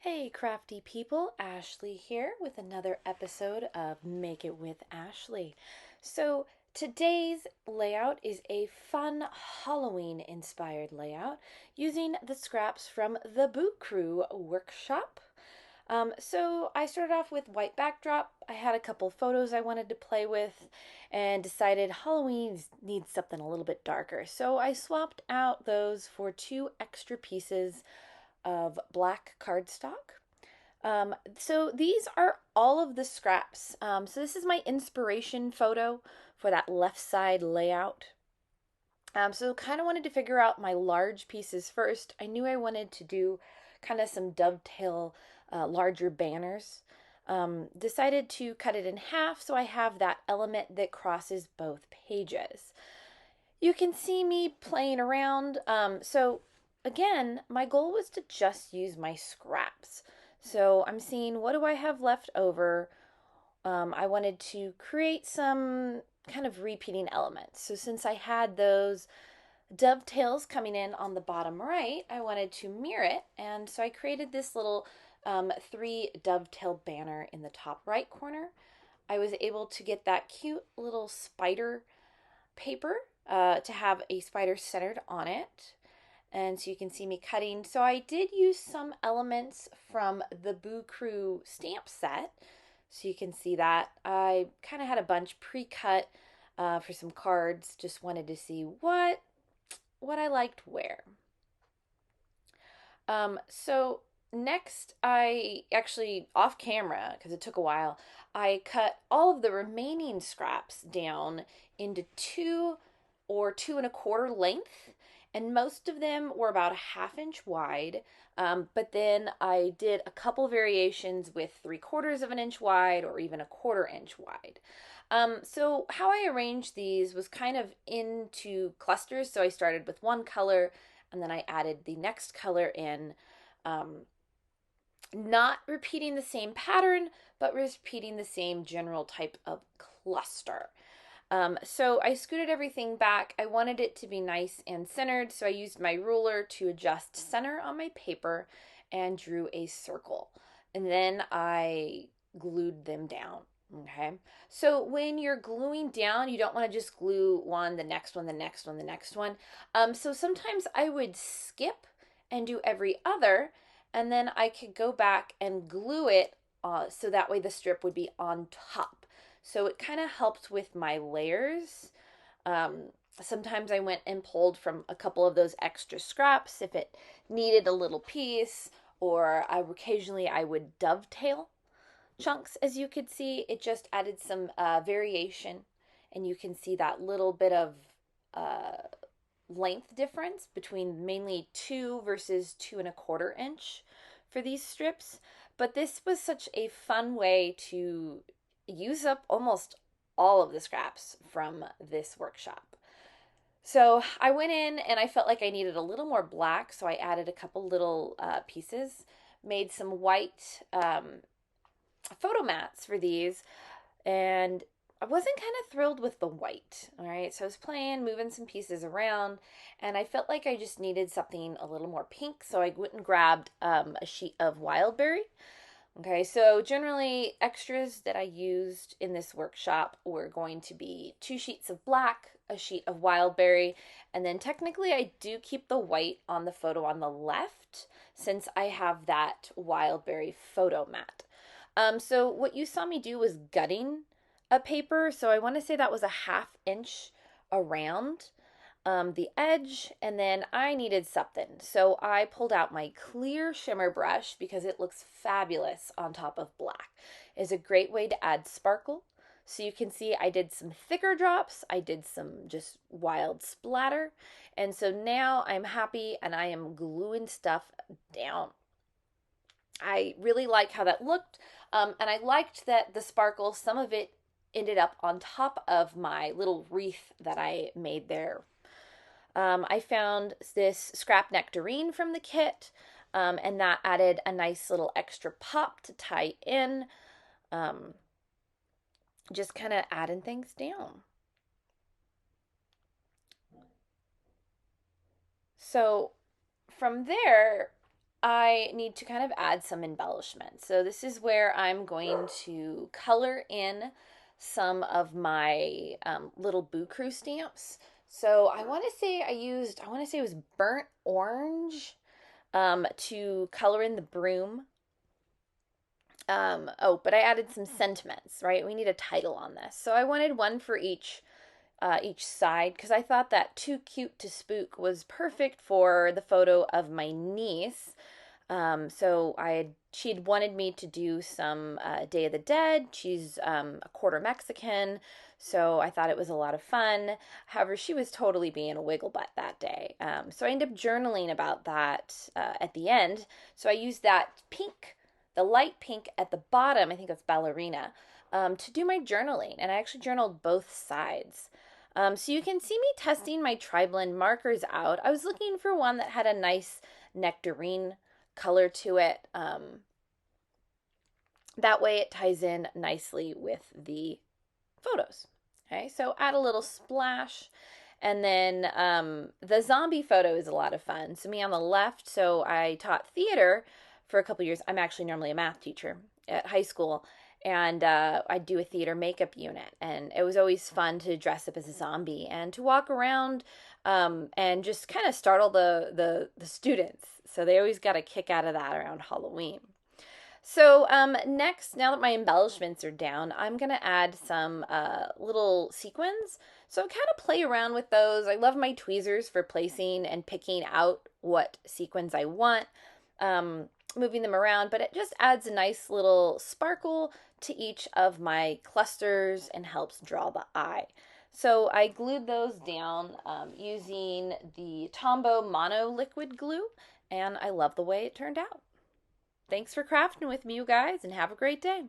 Hey crafty people, Ashley here with another episode of Make It with Ashley. So today's layout is a fun Halloween inspired layout using the scraps from the Boo Crew workshop. So I started off with white backdrop. I had a couple photos I wanted to play with and decided Halloween needs something a little bit darker. So I swapped out those for two extra pieces of black cardstock. So these are all of the scraps. So this is my inspiration photo for that left side layout. So kind of wanted to figure out my large pieces first. I knew I wanted to do kind of some dovetail, larger banners. Decided to cut it in half so I have that element that crosses both pages. You can see me playing around. So again, my goal was to just use my scraps. So I'm seeing what do I have left over. I wanted to create some kind of repeating elements. So since I had those dovetails coming in on the bottom right, I wanted to mirror it. And so I created this little three dovetail banner in the top right corner. I was able to get that cute little spider paper to have a spider centered on it. And so you can see me cutting. So I did use some elements from the Boo Crew stamp set. So you can see that. I kind of had a bunch pre-cut for some cards. Just wanted to see what I liked where. So next I actually off camera, because it took a while, I cut all of the remaining scraps down into 2 or 2 1/4 length, and most of them were about a 1/2 inch wide. But then I did a couple variations with 3/4 of an inch wide or even a 1/4 inch wide. So how I arranged these was kind of into clusters. So I started with one color and then I added the next color in, not repeating the same pattern, but repeating the same general type of cluster. So I scooted everything back. I wanted it to be nice and centered, so I used my ruler to adjust center on my paper and drew a circle. And then I glued them down. Okay, so when you're gluing down, you don't want to just glue one, the next one, the next one, the next one. So sometimes I would skip and do every other, and then I could go back and glue it so that way the strip would be on top. So it kind of helped with my layers. Sometimes I went and pulled from a couple of those extra scraps if it needed a little piece, or occasionally I would dovetail chunks. As you could see, it just added some variation, and you can see that little bit of uh, length difference between mainly 2 versus 2 1/4 inch for these strips. But this was such a fun way to use up almost all of the scraps from this workshop. So I went in and I felt like I needed a little more black, so I added a couple little pieces, made some white photo mats for these, and I wasn't kind of thrilled with the white. All right, so I was playing, moving some pieces around, and I felt like I just needed something a little more pink, so I went and grabbed a sheet of wildberry. Okay, so generally extras that I used in this workshop were going to be 2 sheets of black, a sheet of wildberry, and then technically I do keep the white on the photo on the left since I have that wildberry photo mat. So what you saw me do was gutting a paper. So I want to say that was a 1/2 inch around the edge, and then I needed something. So I pulled out my clear shimmer brush because it looks fabulous on top of black. It's a great way to add sparkle. So you can see I did some thicker drops. I did some just wild splatter. And so now I'm happy and I am gluing stuff down. I really like how that looked, and I liked that the sparkle, some of it ended up on top of my little wreath that I made there. I found this scrap nectarine from the kit, and that added a nice little extra pop to tie in, just kind of adding things down. So from there, I need to kind of add some embellishment. So this is where I'm going to color in some of my little Boo Crew stamps. So I want to say I want to say it was burnt orange to color in the broom. Oh, but I added some sentiments, right? We need a title on this. So I wanted one for each side because I thought that Too Cute to Spook was perfect for the photo of my niece. So she'd wanted me to do some Day of the Dead. She's a quarter Mexican, so I thought it was a lot of fun. However, she was totally being a wiggle butt that day. So I ended up journaling about that at the end. So I used that pink, the light pink at the bottom, I think it's ballerina, to do my journaling. And I actually journaled both sides. So you can see me testing my TriBlend markers out. I was looking for one that had a nice nectarine color to it. That way it ties in nicely with the photos. Okay, so add a little splash. And then the zombie photo is a lot of fun. So me on the left, so I taught theater for a couple years. I'm actually normally a math teacher at high school. And I do a theater makeup unit. And it was always fun to dress up as a zombie and to walk around and just kind of startle the students. So they always got a kick out of that around Halloween. So next, now that my embellishments are down, I'm going to add some little sequins. So kind of play around with those. I love my tweezers for placing and picking out what sequins I want, moving them around, but it just adds a nice little sparkle to each of my clusters and helps draw the eye. So I glued those down using the Tombow Mono Liquid Glue, and I love the way it turned out. Thanks for crafting with me, you guys, and have a great day.